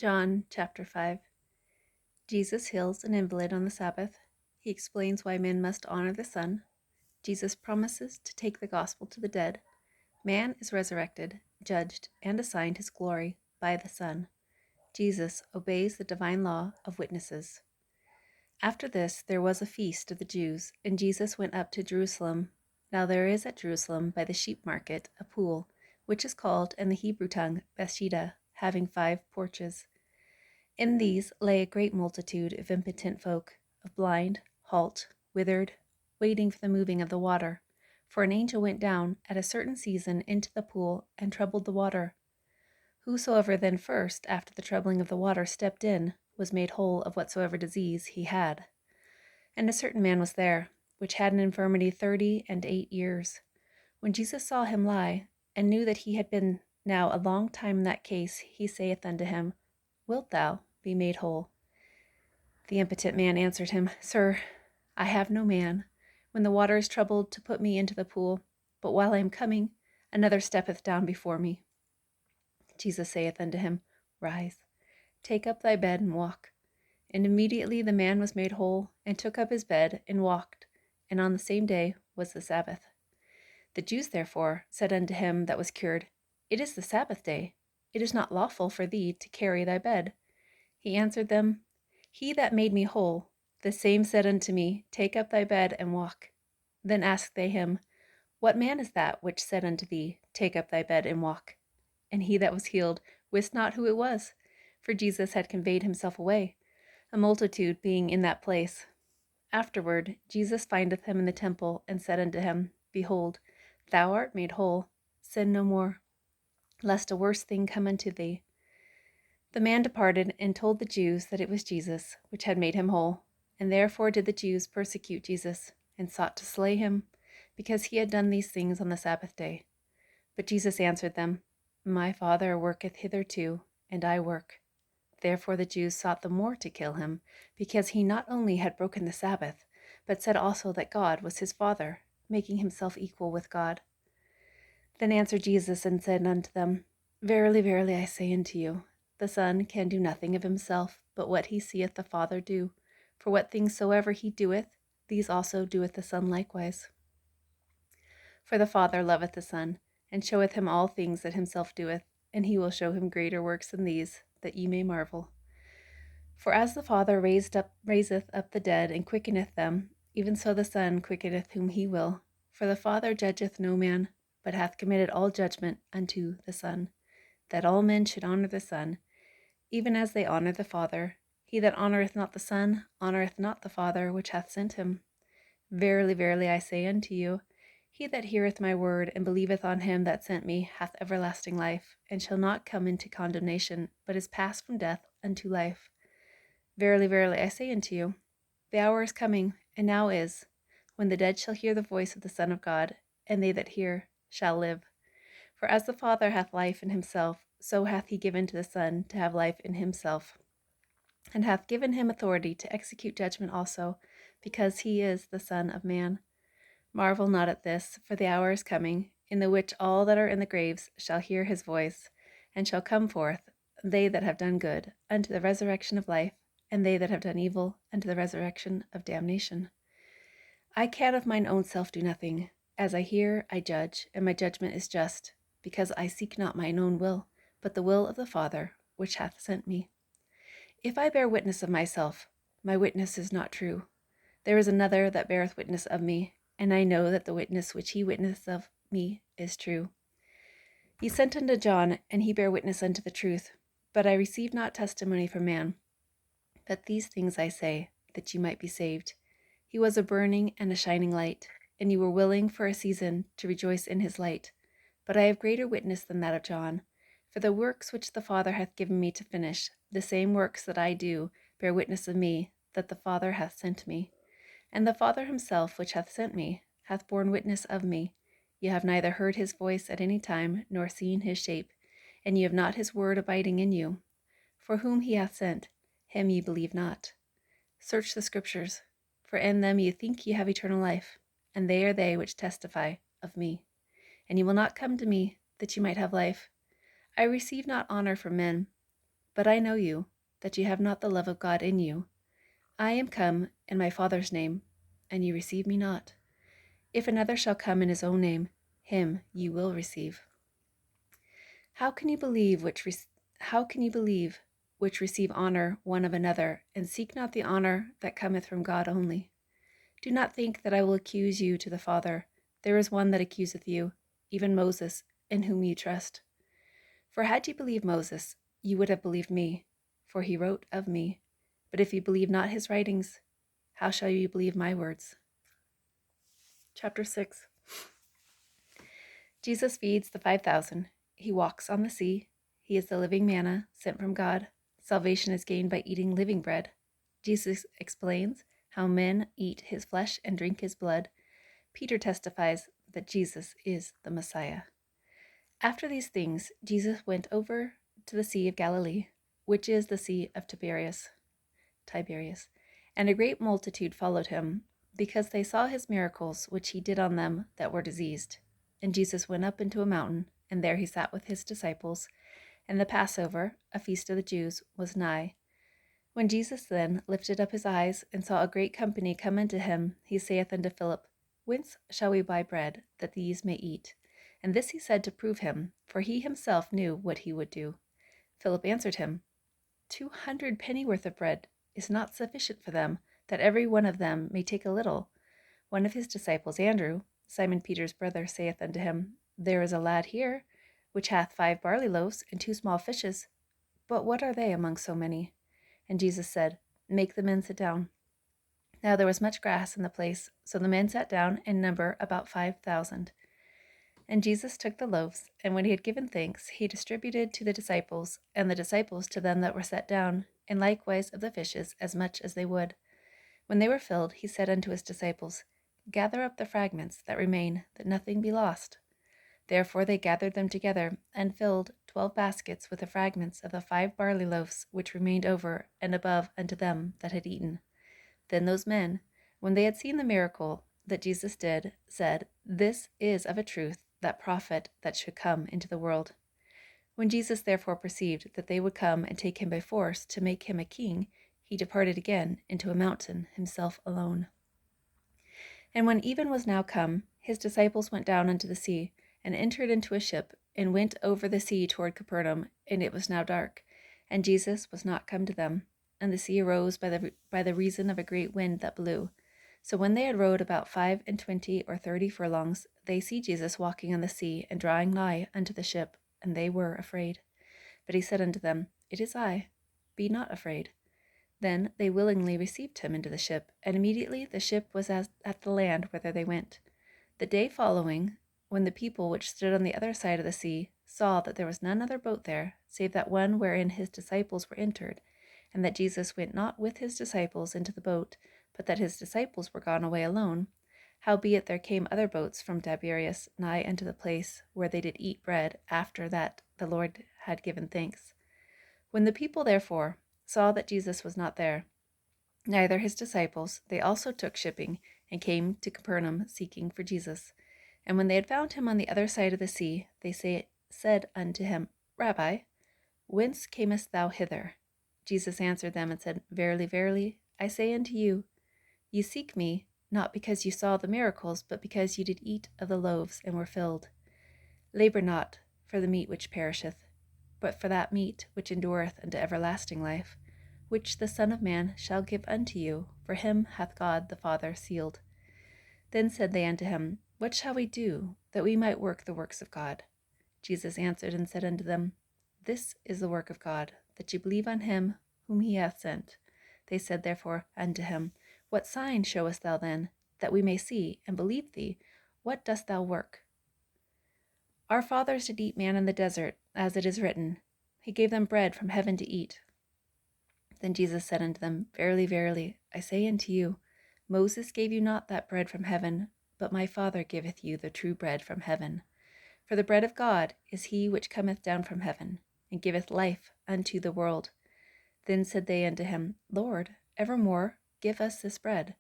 John chapter 5. Jesus heals an invalid on the Sabbath. He explains why men must honor the Son. Jesus promises to take the gospel to the dead. Man is resurrected, judged, and assigned his glory by the Son. Jesus obeys the divine law of witnesses. After this, there was a feast of the Jews, and Jesus went up to Jerusalem. Now there is at Jerusalem by the sheep market a pool, which is called in the Hebrew tongue Bethesda, having 5 porches. In these lay a great multitude of impotent folk, of blind, halt, withered, waiting for the moving of the water. For an angel went down at a certain season into the pool and troubled the water. Whosoever then first, after the troubling of the water, stepped in, was made whole of whatsoever disease he had. And a certain man was there, which had an infirmity 38 years. When Jesus saw him lie, and knew that he had been now a long time in that case, he saith unto him, Wilt thou be made whole? The impotent man answered him, Sir, I have no man, when the water is troubled, to put me into the pool, but while I am coming, another steppeth down before me. Jesus saith unto him, Rise, take up thy bed, and walk. And immediately the man was made whole, and took up his bed, and walked. And on the same day was the Sabbath. The Jews therefore said unto him that was cured, It is the Sabbath day. It is not lawful for thee to carry thy bed. He answered them, He that made me whole, the same said unto me, Take up thy bed and walk. Then asked they him, What man is that which said unto thee, Take up thy bed and walk? And he that was healed wist not who it was, for Jesus had conveyed himself away, a multitude being in that place. Afterward Jesus findeth him in the temple, and said unto him, Behold, thou art made whole, sin no more, lest a worse thing come unto thee. The man departed and told the Jews that it was Jesus which had made him whole, and therefore did the Jews persecute Jesus, and sought to slay him, because he had done these things on the Sabbath day. But Jesus answered them, My Father worketh hitherto, and I work. Therefore the Jews sought the more to kill him, because he not only had broken the Sabbath, but said also that God was his Father, making himself equal with God. Then answered Jesus and said unto them, Verily, verily, I say unto you, the Son can do nothing of himself, but what he seeth the Father do. For what things soever he doeth, these also doeth the Son likewise. For the Father loveth the Son, and showeth him all things that himself doeth, and he will show him greater works than these, that ye may marvel. For as the Father raiseth up the dead, and quickeneth them, even so the Son quickeneth whom he will. For the Father judgeth no man, but hath committed all judgment unto the Son, that all men should honor the Son, even as they honor the Father. He that honoureth not the Son honoureth not the Father which hath sent him. Verily, verily, I say unto you, he that heareth my word, and believeth on him that sent me, hath everlasting life, and shall not come into condemnation, but is passed from death unto life. Verily, verily, I say unto you, the hour is coming, and now is, when the dead shall hear the voice of the Son of God, and they that hear shall live. For as the Father hath life in himself, so hath he given to the Son to have life in himself, and hath given him authority to execute judgment also, because he is the Son of Man. Marvel not at this, for the hour is coming, in the which all that are in the graves shall hear his voice, and shall come forth, they that have done good, unto the resurrection of life, and they that have done evil, unto the resurrection of damnation. I can of mine own self do nothing. As I hear, I judge, and my judgment is just, because I seek not mine own will, but the will of the Father which hath sent me. If I bear witness of myself, my witness is not true. There is another that beareth witness of me, and I know that the witness which he witnesseth of me is true. He sent unto John, and he bare witness unto the truth. But I receive not testimony from man. But these things I say, that ye might be saved. He was a burning and a shining light, and you were willing for a season to rejoice in his light. But I have greater witness than that of John. For the works which the Father hath given me to finish, the same works that I do, bear witness of me, that the Father hath sent me. And the Father himself, which hath sent me, hath borne witness of me. Ye have neither heard his voice at any time, nor seen his shape, and ye have not his word abiding in you. For whom he hath sent, him ye believe not. Search the Scriptures, for in them ye think ye have eternal life, and they are they which testify of me. And ye will not come to me, that ye might have life. I receive not honour from men, But I know you, that you have not the love of God in you. I am come in my Father's name, and you receive me not. If another shall come in his own name, him you will receive. How can you believe which receive honor one of another, and seek not the honor that cometh from God only? Do not think that I will accuse you to the Father. There is one that accuseth you, even Moses, in whom you trust. For had you believed Moses, you would have believed me, for he wrote of me. But if you believe not his writings, how shall you believe my words? Chapter 6. Jesus feeds the 5,000. He walks on the sea. He is the living manna sent from God. Salvation is gained by eating living bread. Jesus explains how men eat his flesh and drink his blood. Peter testifies that Jesus is the Messiah. After these things, Jesus went over to the Sea of Galilee, which is the Sea of Tiberias, and a great multitude followed him, because they saw his miracles which he did on them that were diseased. And Jesus went up into a mountain, and there he sat with his disciples. And the Passover, a feast of the Jews, was nigh. When Jesus then lifted up his eyes, and saw a great company come unto him, he saith unto Philip, Whence shall we buy bread, that these may eat? And this he said to prove him, for he himself knew what he would do. Philip answered him, 200 pennyworth of bread is not sufficient for them, that every one of them may take a little. One of his disciples, Andrew, Simon Peter's brother, saith unto him, There is a lad here, which hath 5 barley loaves and 2 small fishes. But what are they among so many? And Jesus said, Make the men sit down. Now there was much grass in the place, so the men sat down in number about 5,000. And Jesus took the loaves, and when he had given thanks, he distributed to the disciples, and the disciples to them that were set down, and likewise of the fishes as much as they would. When they were filled, he said unto his disciples, Gather up the fragments that remain, that nothing be lost. Therefore they gathered them together, and filled 12 baskets with the fragments of the 5 barley loaves which remained over and above unto them that had eaten. Then those men, when they had seen the miracle that Jesus did, said, This is of a truth that prophet that should come into the world. When Jesus therefore perceived that they would come and take him by force to make him a king, he departed again into a mountain, himself alone. And when even was now come, his disciples went down unto the sea, and entered into a ship, and went over the sea toward Capernaum, and it was now dark, and Jesus was not come to them. And the sea arose by the reason of a great wind that blew. So when they had rowed about 25 or 30 furlongs, they see Jesus walking on the sea, and drawing nigh unto the ship, and they were afraid. But he said unto them, It is I, be not afraid. Then they willingly received him into the ship, and immediately the ship was at the land whither they went. The day following, when the people which stood on the other side of the sea saw that there was none other boat there, save that one wherein his disciples were entered, and that Jesus went not with his disciples into the boat, but that his disciples were gone away alone, howbeit there came other boats from Tiberias nigh unto the place where they did eat bread after that the Lord had given thanks. When the people therefore saw that Jesus was not there, neither his disciples, they also took shipping, and came to Capernaum, seeking for Jesus. And when they had found him on the other side of the sea, they said unto him, Rabbi, whence camest thou hither? Jesus answered them and said, Verily, verily, I say unto you, ye seek me, not because you saw the miracles, but because you did eat of the loaves and were filled. Labor not for the meat which perisheth, but for that meat which endureth unto everlasting life, which the Son of Man shall give unto you, for him hath God the Father sealed. Then said they unto him, What shall we do, that we might work the works of God? Jesus answered and said unto them, This is the work of God, that ye believe on him whom he hath sent. They said therefore unto him, What sign showest thou then, that we may see and believe thee? What dost thou work? Our fathers did eat manna in the desert, as it is written, He gave them bread from heaven to eat. Then Jesus said unto them, Verily, verily, I say unto you, Moses gave you not that bread from heaven, but my Father giveth you the true bread from heaven. For the bread of God is he which cometh down from heaven, and giveth life unto the world. Then said they unto him, Lord, evermore give us this bread.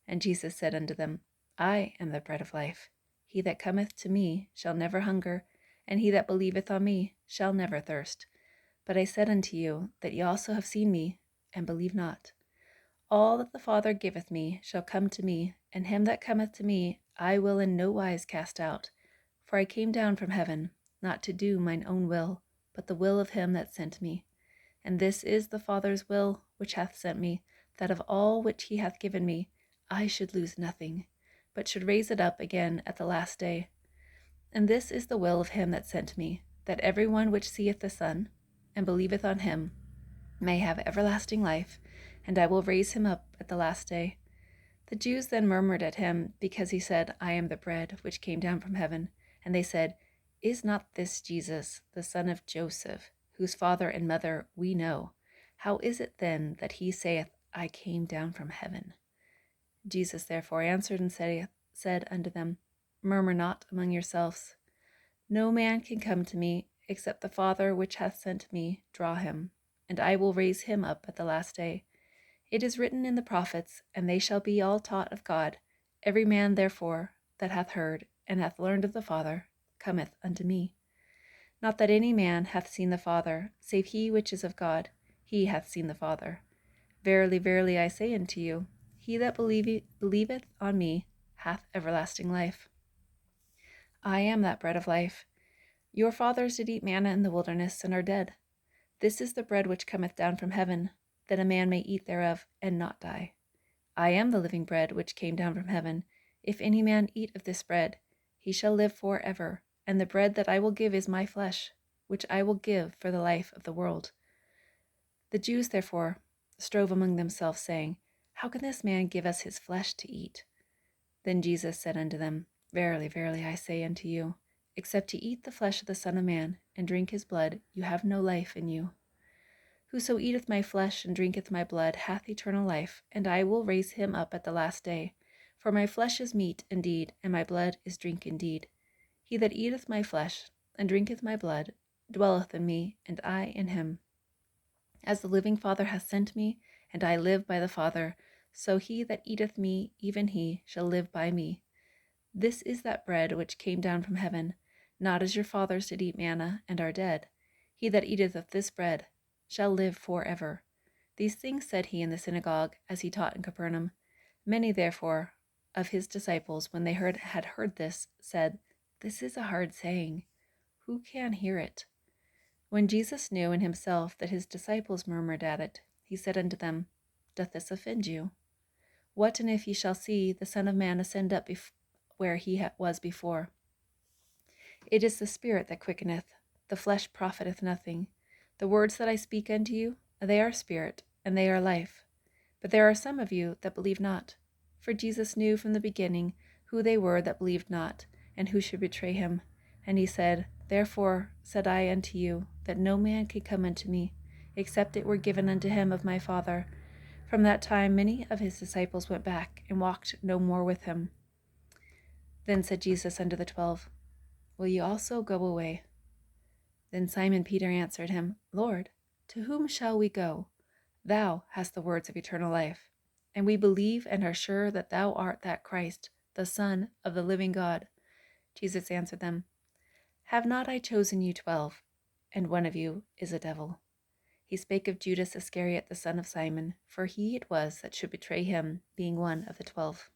And Jesus said unto them, I am the bread of life. He that cometh to me shall never hunger, and he that believeth on me shall never thirst. But I said unto you that ye also have seen me, and believe not. All that the Father giveth me shall come to me, and him that cometh to me I will in no wise cast out. For I came down from heaven, not to do mine own will, but the will of him that sent me. And this is the Father's will which hath sent me, that of all which he hath given me I should lose nothing, but should raise it up again at the last day. And this is the will of him that sent me, that every one which seeth the Son, and believeth on him, may have everlasting life, and I will raise him up at the last day. The Jews then murmured at him, because he said, I am the bread which came down from heaven. And they said, Is not this Jesus, the son of Joseph, whose father and mother we know? How is it then that he saith, I came down from heaven? Jesus therefore answered and said unto them, Murmur not among yourselves. No man can come to me, except the Father which hath sent me draw him, and I will raise him up at the last day. It is written in the prophets, and they shall be all taught of God. Every man, therefore, that hath heard and hath learned of the Father, cometh unto me. Not that any man hath seen the Father, save he which is of God. He hath seen the Father. Verily, verily, I say unto you, he that believeth on me hath everlasting life. I am that bread of life. Your fathers did eat manna in the wilderness, and are dead. This is the bread which cometh down from heaven, that a man may eat thereof, and not die. I am the living bread which came down from heaven. If any man eat of this bread, he shall live for ever. And the bread that I will give is my flesh, which I will give for the life of the world. The Jews therefore strove among themselves, saying, How can this man give us his flesh to eat? Then Jesus said unto them, Verily, verily, I say unto you, except ye eat the flesh of the Son of Man, and drink his blood, you have no life in you. Whoso eateth my flesh and drinketh my blood hath eternal life, and I will raise him up at the last day. For my flesh is meat indeed, and my blood is drink indeed. He that eateth my flesh and drinketh my blood dwelleth in me, and I in him. As the living Father hath sent me, and I live by the Father, so he that eateth me, even he, shall live by me. This is that bread which came down from heaven, not as your fathers did eat manna, and are dead. He that eateth of this bread shall live for ever. These things said he in the synagogue, as he taught in Capernaum. Many therefore of his disciples, when they had heard this, said, This is a hard saying. Who can hear it? When Jesus knew in himself that his disciples murmured at it, he said unto them, Doth this offend you? What and if ye shall see the Son of Man ascend up where he was before? It is the Spirit that quickeneth, the flesh profiteth nothing. The words that I speak unto you, they are spirit, and they are life. But there are some of you that believe not. For Jesus knew from the beginning who they were that believed not, and who should betray him. And he said, Therefore said I unto you, that no man can come unto me, except it were given unto him of my Father. From that time many of his disciples went back, and walked no more with him. Then said Jesus unto the 12, Will ye also go away? Then Simon Peter answered him, Lord, to whom shall we go? Thou hast the words of eternal life, and we believe and are sure that thou art that Christ, the Son of the living God. Jesus answered them, Have not I chosen you 12, and one of you is a devil? He spake of Judas Iscariot the son of Simon, for he it was that should betray him, being one of the 12.